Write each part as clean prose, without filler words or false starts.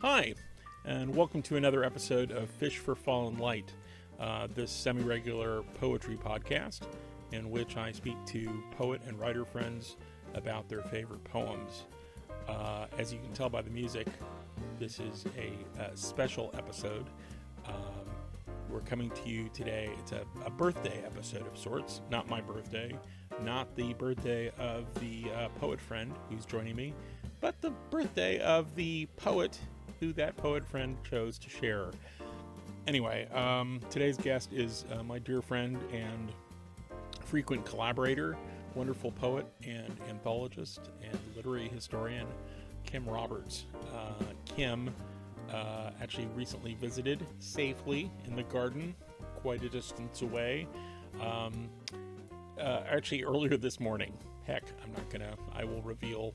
Hi, and welcome to another episode of Fish for Fallen Light, this semi-regular poetry podcast in which I speak to poet and writer friends about their favorite poems. As you can tell by the music, this is a special episode. We're coming to you today. It's a birthday episode of sorts. Not my birthday, not the birthday of the poet friend who's joining me, but the birthday of the poet who that poet friend chose to share. Anyway, today's guest is my dear friend and frequent collaborator, wonderful poet and anthologist and literary historian, Kim Roberts. Kim actually recently visited safely in the garden, quite a distance away. Actually earlier this morning. Heck, I will reveal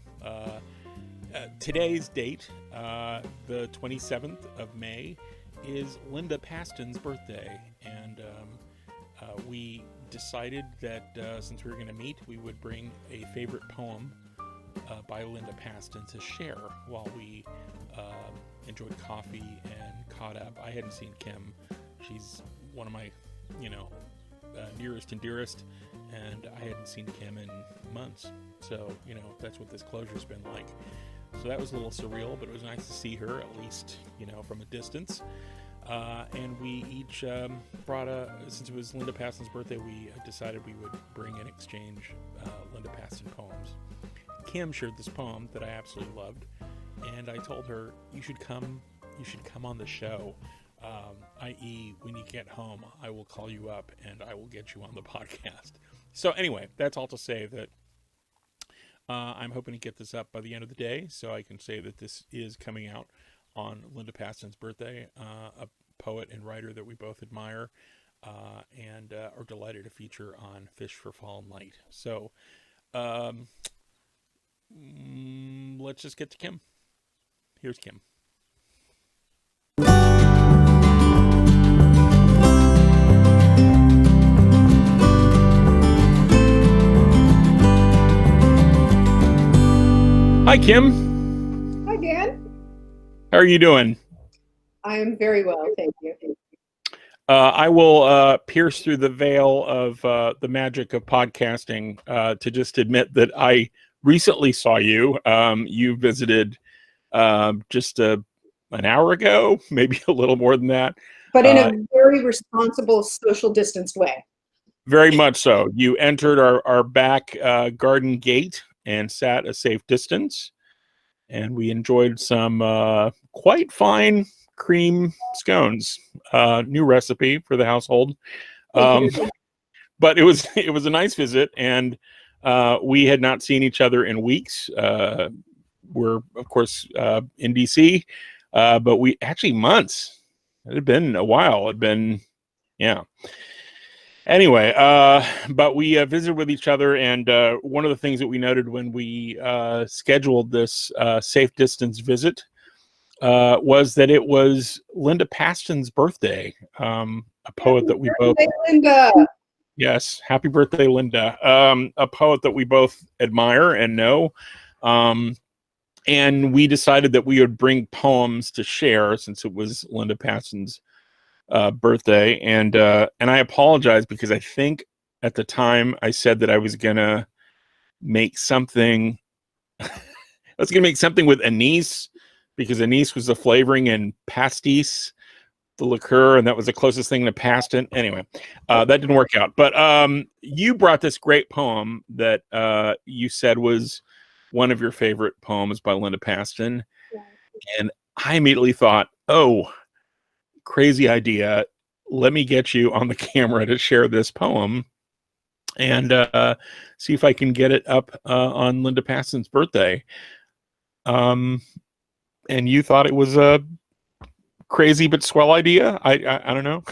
today's date, the 27th of May, is Linda Pastan's birthday, and we decided that since we were going to meet, we would bring a favorite poem by Linda Pastan to share while we enjoyed coffee and caught up. I hadn't seen Kim. She's one of my, nearest and dearest, and I hadn't seen Kim in months. So, that's what this closure's been like. So that was a little surreal, but it was nice to see her, at least, from a distance. And we each brought since it was Linda Pastan's birthday, we decided we would bring and exchange Linda Pastan poems. Kim shared this poem that I absolutely loved, and I told her, you should come on the show, i.e. when you get home, I will call you up and I will get you on the podcast. So anyway, that's all to say that I'm hoping to get this up by the end of the day, so I can say that this is coming out on Linda Pastan's birthday, a poet and writer that we both admire and are delighted to feature on Fish for Fallen Light. So let's just get to Kim. Here's Kim. Hi, Kim. Hi, Dan. How are you doing? I am very well, thank you. I will pierce through the veil of the magic of podcasting to just admit that I recently saw you. You visited just an hour ago, maybe a little more than that. But in a very responsible, social distanced way. Very much so. You entered our back garden gate and sat a safe distance, and we enjoyed some quite fine cream scones. New recipe for the household. But it was a nice visit, and we had not seen each other in weeks. We're of course in DC, but we actually months. It had been a while. It'd been, yeah. Anyway, but we visited with each other, and one of the things that we noted when we scheduled this safe distance visit was that it was Linda Pastan's birthday, a poet that we both... Linda! Yes, happy birthday, Linda. A poet that we both admire and know. And we decided that we would bring poems to share since it was Linda Pastan's birthday, and I apologize because I think at the time I said that I was gonna make something. I was gonna make something with anise because anise was the flavoring in pastis, the liqueur, and that was the closest thing to paston. Anyway, that didn't work out. But you brought this great poem that you said was one of your favorite poems by Linda Pastan, and I immediately thought, oh, crazy idea. Let me get you on the camera to share this poem and see if I can get it up on Linda Pastan's birthday. And you thought it was a crazy but swell idea? I don't know.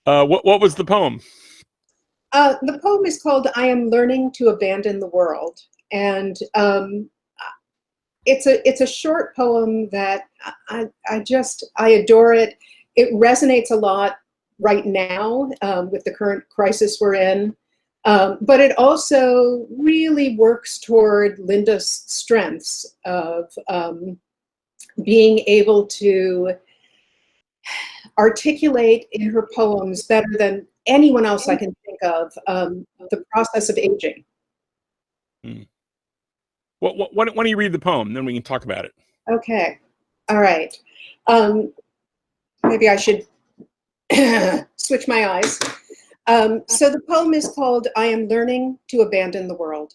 What was the poem? The poem is called I Am Learning to Abandon the World. And it's a short poem that I adore it. It resonates a lot right now with the current crisis we're in. But it also really works toward Linda's strengths of being able to articulate in her poems better than anyone else I can think of the process of aging. Hmm. Well, why don't you read the poem, then we can talk about it. Okay. All right. Maybe I should switch my eyes. So the poem is called I Am Learning to Abandon the World.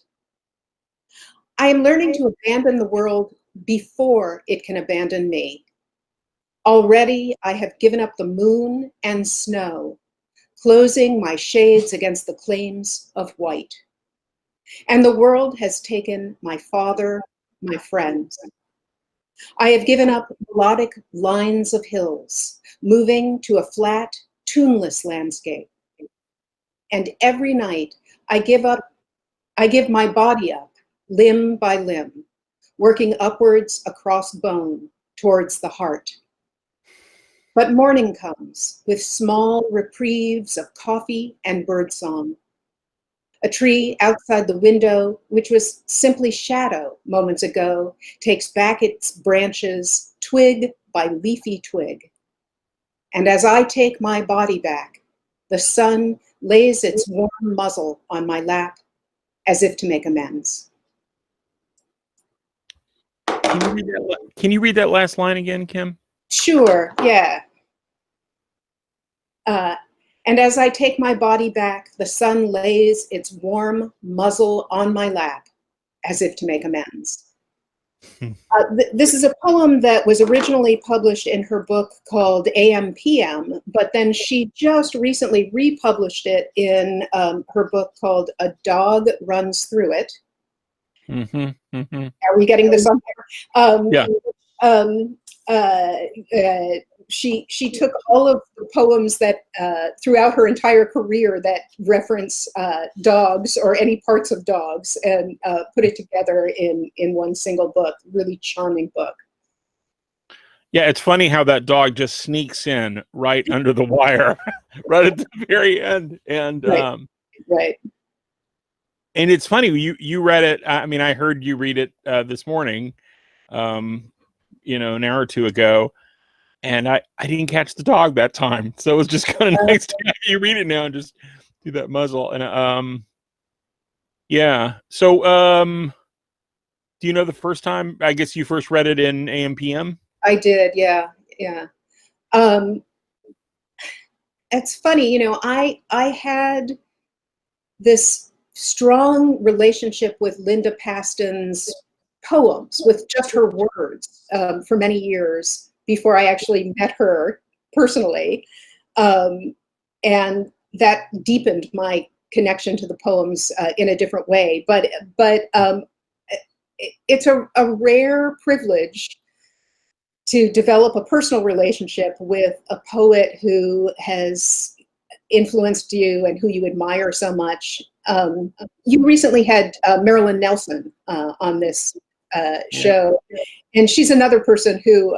I am learning to abandon the world before it can abandon me. Already I have given up the moon and snow, closing my shades against the claims of white. And the world has taken my father, my friends. I have given up melodic lines of hills, moving to a flat, tuneless landscape. And every night I give my body up, limb by limb, working upwards across bone towards the heart. But morning comes with small reprieves of coffee and birdsong. A tree outside the window, which was simply shadow moments ago, takes back its branches, twig by leafy twig. And as I take my body back, the sun lays its warm muzzle on my lap as if to make amends. Can you read that last line again, Kim? Sure, yeah. And as I take my body back, the sun lays its warm muzzle on my lap as if to make amends. This is a poem that was originally published in her book called AM/PM, but then she just recently republished it in her book called A Dog Runs Through It. Mm-hmm, mm-hmm. Are we getting this on there? Yeah. She took all of the poems that throughout her entire career that reference dogs or any parts of dogs and put it together in one single book. Really charming book. Yeah, it's funny how that dog just sneaks in right under the wire, right at the very end, and right. And it's funny you read it. I mean, I heard you read it this morning, an hour or two ago. And I didn't catch the dog that time, so it was just kind of nice to have you read it now and just do that muzzle. And yeah. So do you know the first time? I guess you first read it in AM/PM. I did, yeah. It's funny, I had this strong relationship with Linda Pastan's poems, with just her words, for many years before I actually met her personally. And that deepened my connection to the poems in a different way. But it's a rare privilege to develop a personal relationship with a poet who has influenced you and who you admire so much. You recently had Marilyn Nelson on this show, and she's another person who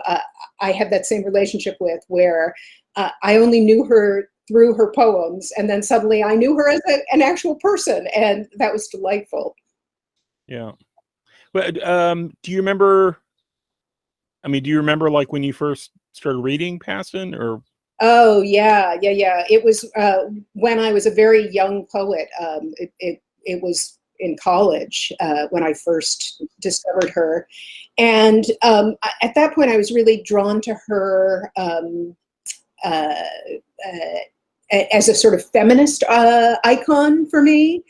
I have that same relationship with, where I only knew her through her poems, and then suddenly I knew her as an actual person, and that was delightful. Yeah. But do you remember? I mean, do you remember like when you first started reading Paston, or? Oh yeah. It was when I was a very young poet. It was in college when I first discovered her, and at that point I was really drawn to her as a sort of feminist icon for me.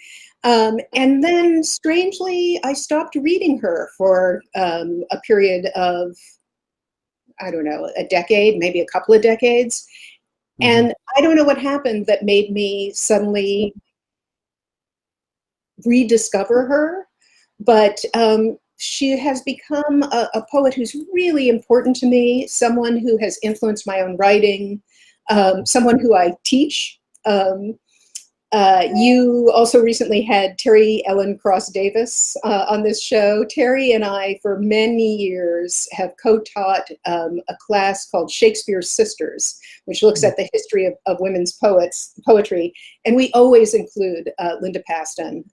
And then strangely, I stopped reading her for a period of, I don't know, a decade, maybe a couple of decades. Mm-hmm. And I don't know what happened that made me suddenly rediscover her, but she has become a poet who's really important to me, someone who has influenced my own writing, someone who I teach. You also recently had Terry Ellen Cross Davis on this show. Terry and I, for many years, have co-taught a class called Shakespeare's Sisters, which looks at the history of women's poetry. And we always include Linda Pastan.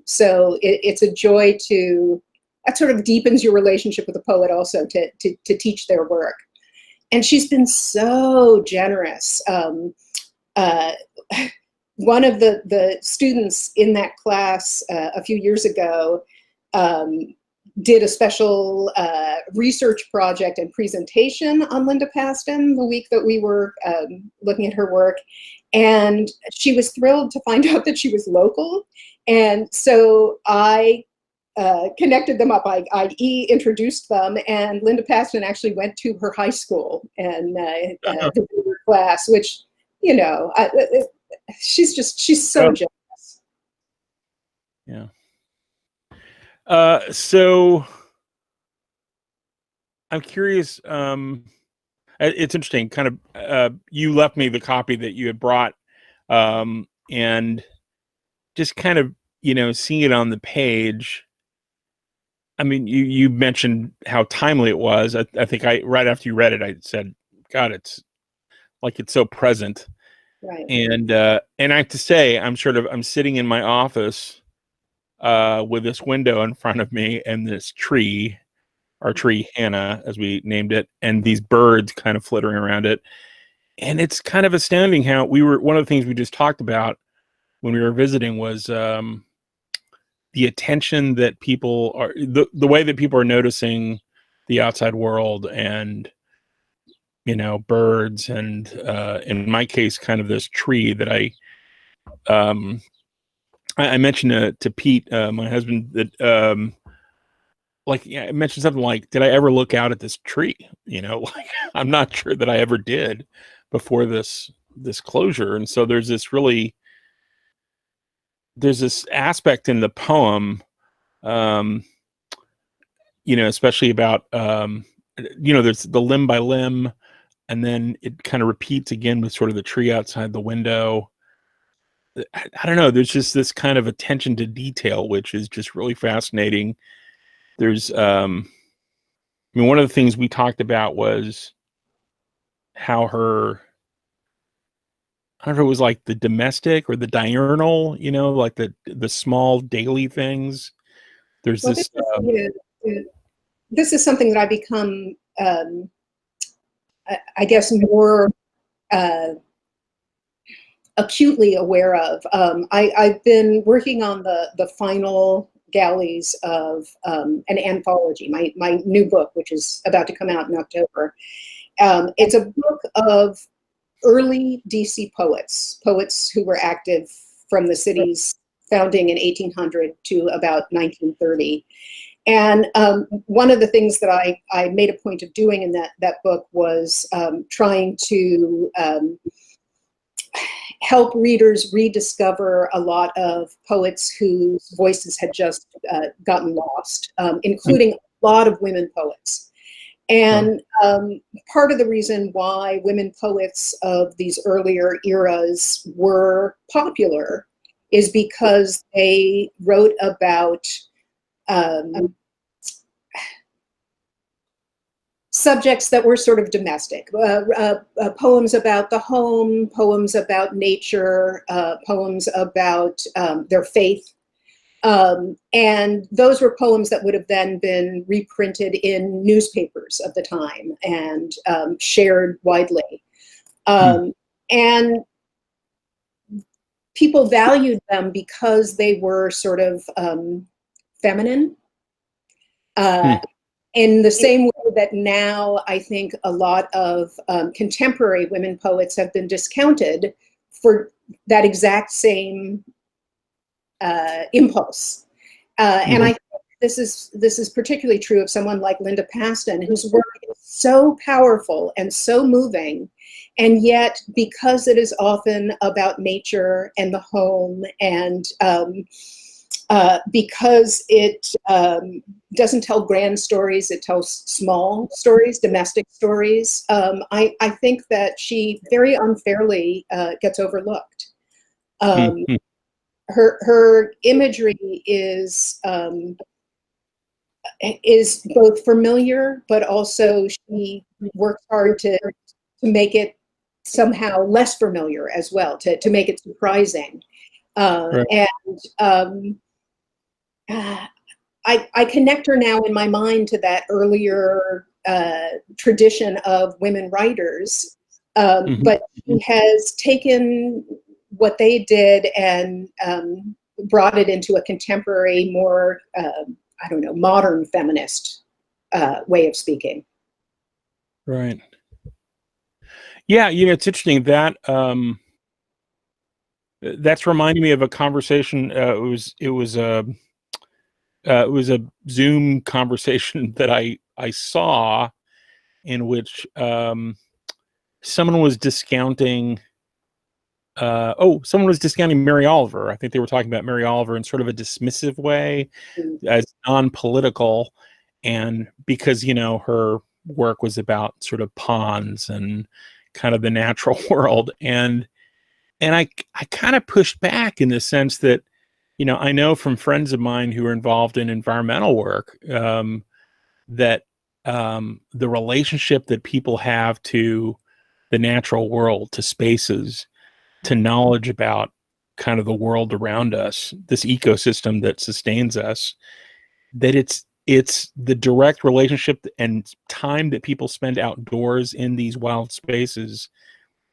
So it's a joy to, that sort of deepens your relationship with a poet also to teach their work. And she's been so generous. One of the students in that class a few years ago did a special research project and presentation on Linda Pastan the week that we were looking at her work. And she was thrilled to find out that she was local. And so I connected them up. I introduced them, and Linda Pastan actually went to her high school and visited her class, which, you know, she's so generous. Yeah. So I'm curious. It's interesting. Kind of, you left me the copy that you had brought, and just kind of, you know, seeing it on the page. I mean, you mentioned how timely it was. I think right after you read it, I said, "God, it's like it's so present." Right. And I have to say, I'm sitting in my office with this window in front of me and this tree, our tree Hannah, as we named it, and these birds kind of flittering around it. And it's kind of astounding how one of the things we just talked about when we were visiting was the attention that people are, the way that people are noticing the outside world, and, you know, birds, and in my case, kind of this tree that I mentioned to Pete, my husband, that like, yeah, I mentioned something like, did I ever look out at this tree? You know, like, I'm not sure that I ever did before this closure. And so there's this aspect in the poem, um, you know, especially about, you know, there's the limb by limb, and then it kind of repeats again with sort of the tree outside the window. I don't know. There's just this kind of attention to detail, which is just really fascinating. There's, I mean, one of the things we talked about was how I don't know if it was like the domestic or the diurnal, you know, like the small daily things. There's Well, this, this is something that I become, I guess, more acutely aware of. I've been working on the final galleys of an anthology, my new book, which is about to come out in October. It's a book of early DC poets who were active from the city's founding in 1800 to about 1930. And one of the things that I made a point of doing in that book was trying to help readers rediscover a lot of poets whose voices had just gotten lost, including a lot of women poets. And part of the reason why women poets of these earlier eras were popular is because they wrote about subjects that were sort of domestic, poems about the home, poems about nature, poems about their faith. And those were poems that would have then been reprinted in newspapers of the time and shared widely. And people valued them because they were sort of feminine. In the same way that now I think a lot of contemporary women poets have been discounted for that exact same impulse. And I think this is particularly true of someone like Linda Pastan, whose work is so powerful and so moving, and yet because it is often about nature and the home, and because it doesn't tell grand stories, it tells small stories, domestic stories, I think that she very unfairly gets overlooked. Mm-hmm. Her imagery is both familiar, but also she works hard to make it somehow less familiar as well, to make it surprising. Right. And I connect her now in my mind to that earlier tradition of women writers, Mm-hmm. but she has taken what they did and brought it into a contemporary, more, I don't know, modern feminist way of speaking. Right. Yeah, it's interesting that that's reminding me of a conversation. It was a Zoom conversation that I saw in which someone was discounting. Someone was discounting Mary Oliver. I think they were talking about Mary Oliver in sort of a dismissive way, as non-political, and because her work was about sort of ponds and kind of the natural world, and I kind of pushed back in the sense that I know from friends of mine who are involved in environmental work, that the relationship that people have to the natural world, to spaces, to knowledge about kind of the world around us, this ecosystem that sustains us, that it's the direct relationship and time that people spend outdoors in these wild spaces.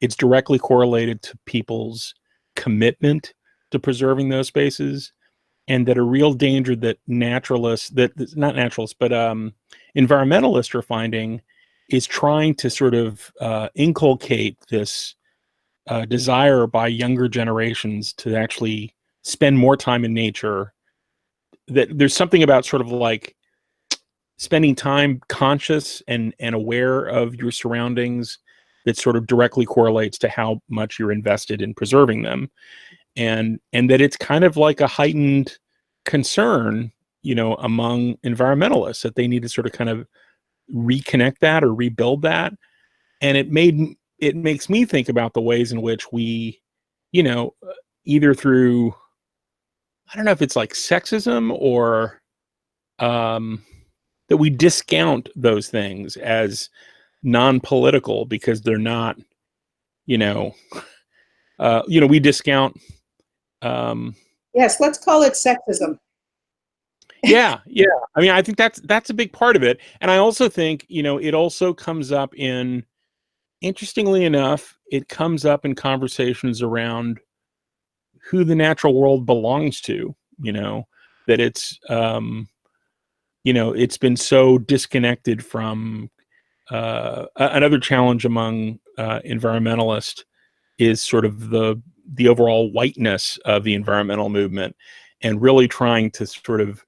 It's directly correlated to people's commitment to preserving those spaces, and that a real danger that naturalists, that not naturalists, but environmentalists are finding, is trying to sort of inculcate this desire by younger generations to actually spend more time in nature. That there's something about sort of like spending time conscious and aware of your surroundings that sort of directly correlates to how much you're invested in preserving them, and that it's kind of like a heightened concern among environmentalists, that they need to sort of kind of reconnect that or rebuild that. And it makes me think about the ways in which we, you know either through, I don't know if it's like sexism or that we discount those things as non-political because they're not, you know we discount. um Yes, let's call it sexism. Yeah, yeah. I mean, I think that's a big part of it. And I also think, it also comes up in, interestingly enough, it comes up in conversations around who the natural world belongs to, that it's been so disconnected from another challenge among environmentalists is sort of the overall whiteness of the environmental movement, and really trying to sort of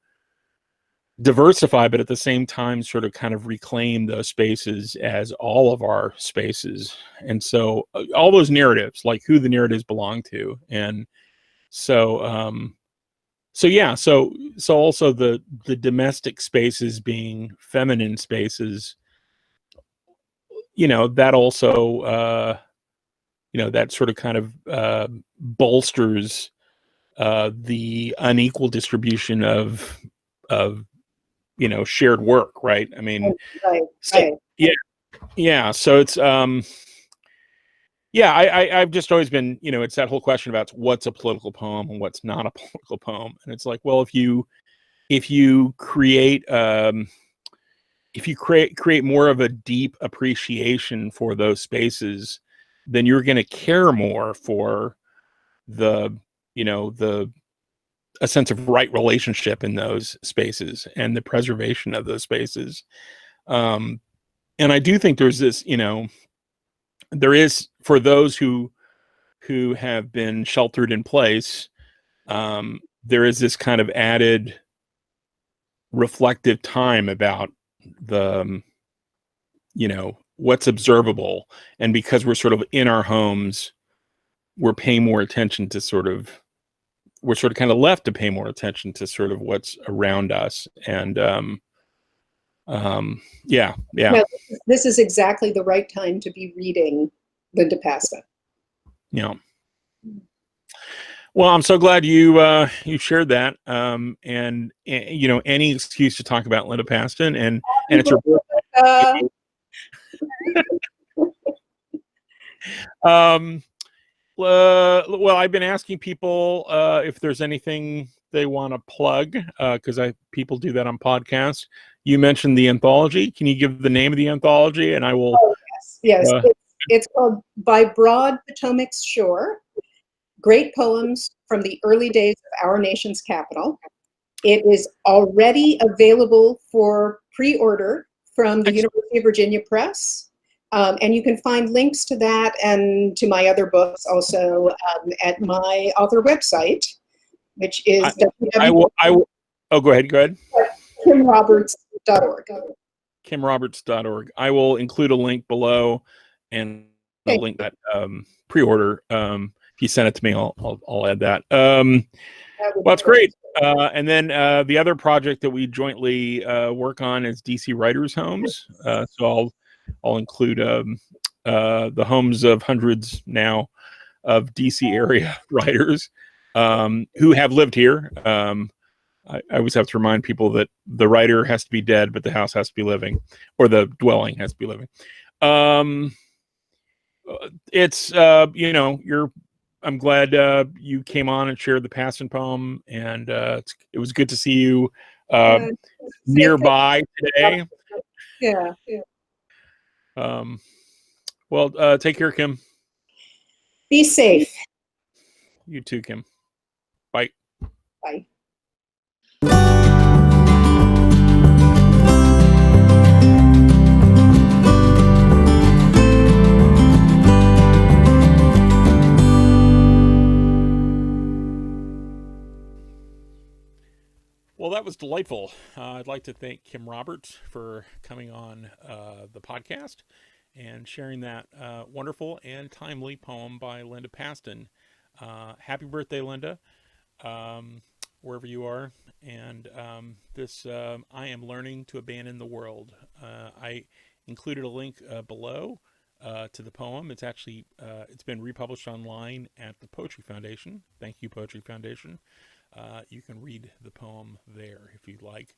diversify, but at the same time sort of kind of reclaim those spaces as all of our spaces. And so all those narratives, like who the narratives belong to. And so yeah, so also the domestic spaces being feminine spaces, that also that sort of kind of bolsters the unequal distribution of shared work, right? I mean, Right, so right. yeah, yeah. So it's yeah, I've just always been, it's that whole question about what's a political poem and what's not a political poem. And it's like, well, if you create more of a deep appreciation for those spaces, then you're going to care more for the, the a sense of right relationship in those spaces and the preservation of those spaces. Um, and I do think there's this, there is, for those who have been sheltered in place, there is this kind of added reflective time about the, what's observable. And because we're sort of in our homes, we're paying more attention to we're sort of kind of left to pay more attention to sort of what's around us. And yeah, yeah, Now, this is exactly the right time to be reading Linda Pastan. yeah. Well, I'm so glad you shared that. And you know, any excuse to talk about Linda Paston, and it's her Uh, birthday. Um, well, I've been asking people if there's anything they want to plug, because I people do that on podcasts. You mentioned the anthology. Can you give the name of the anthology, and I will. oh, yes. Uh, It's called By Broad Potomac's Shore, Great Poems from the Early Days of Our Nation's Capital. It is already available for pre-order from the University of Virginia Press. And you can find links to that and to my other books also at my author website, which is I will. Oh, go ahead. Go ahead. kimroberts.org. kimroberts.org. I will include a link below and a link that pre-order. If you send it to me, I'll add that. Well, that's great. And then the other project that we jointly work on is DC Writers' Homes. So I'll include the homes of hundreds now of DC area writers who have lived here. I always have to remind people that the writer has to be dead, but the house has to be living, or the dwelling has to be living. It's you know, I'm glad you came on and shared the Passion poem, and it was good to see you nearby today. Yeah. Well, take care, Kim. Be safe. You too, Kim. Bye. Bye. Well, that was delightful. I'd like to thank Kim Roberts for coming on the podcast and sharing that wonderful and timely poem by Linda Pastan. Happy birthday, Linda, wherever you are. And this, I am learning to abandon the world. I included a link below to the poem. It's actually, it's been republished online at the Poetry Foundation. Thank you, Poetry Foundation. You can read the poem there if you'd like,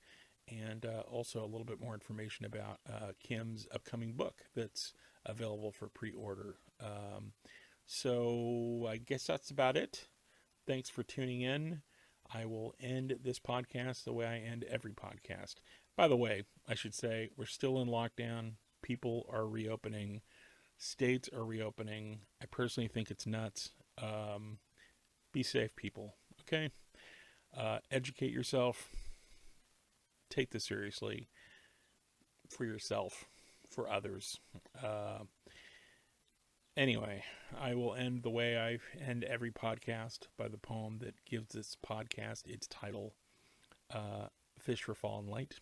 and also a little bit more information about Kim's upcoming book that's available for pre-order. So I guess that's about it. Thanks for tuning in. I will end this podcast the way I end every podcast. By the way, I should say we're still in lockdown. People are reopening. States are reopening. I personally think it's nuts. Be safe, people. Okay? Educate yourself. Take this seriously for yourself, for others. Anyway, I will end the way I end every podcast by the poem that gives this podcast its title, Fish for Fallen Light.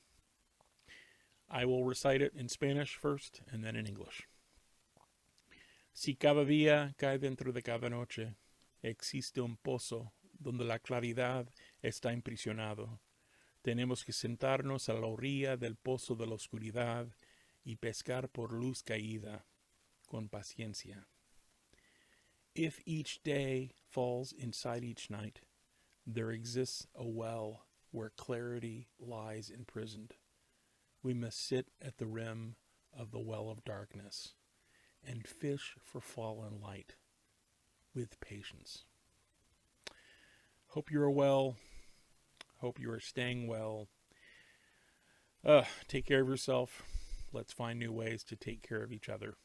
I will recite it in Spanish first and then in English. Si cada día cae dentro de cada noche, existe un pozo donde la claridad está imprisionado. Tenemos que sentarnos a la orilla del pozo de la oscuridad y pescar por luz caída, con paciencia. If each day falls inside each night, there exists a well where clarity lies imprisoned. We must sit at the rim of the well of darkness and fish for fallen light with patience. Hope you are well. Hope you are staying well. Take care of yourself. Let's find new ways to take care of each other.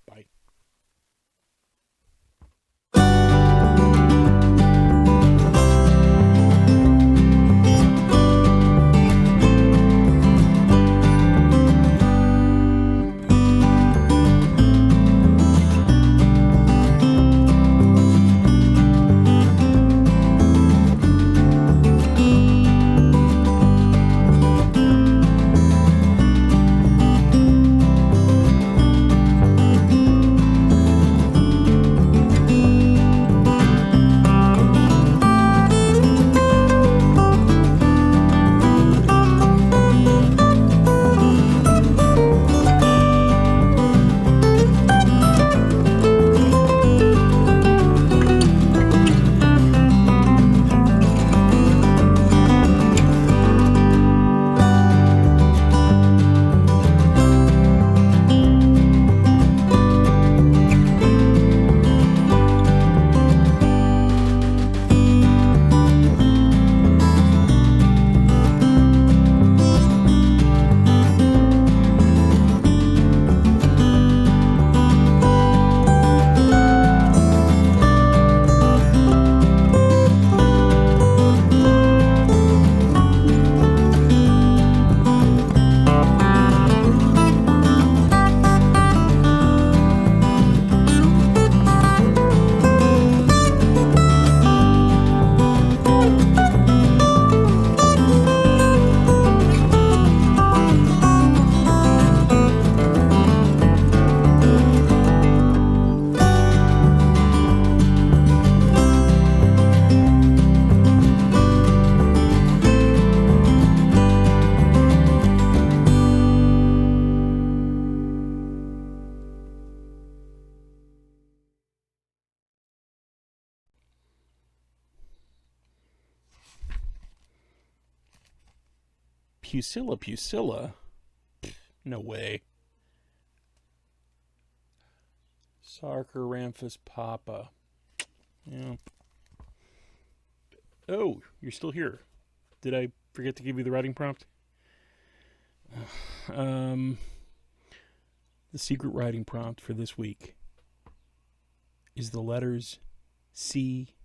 Bye. Pusilla. No way. Sarcoramphus papa. Yeah. Oh, you're still here. Did I forget to give you the writing prompt? The secret writing prompt for this week is the letters C,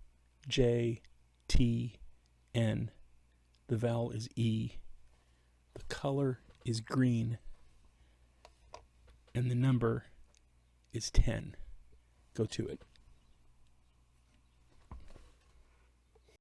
J, T, N. The vowel is E. The color is green. And the number is 10. Go to it.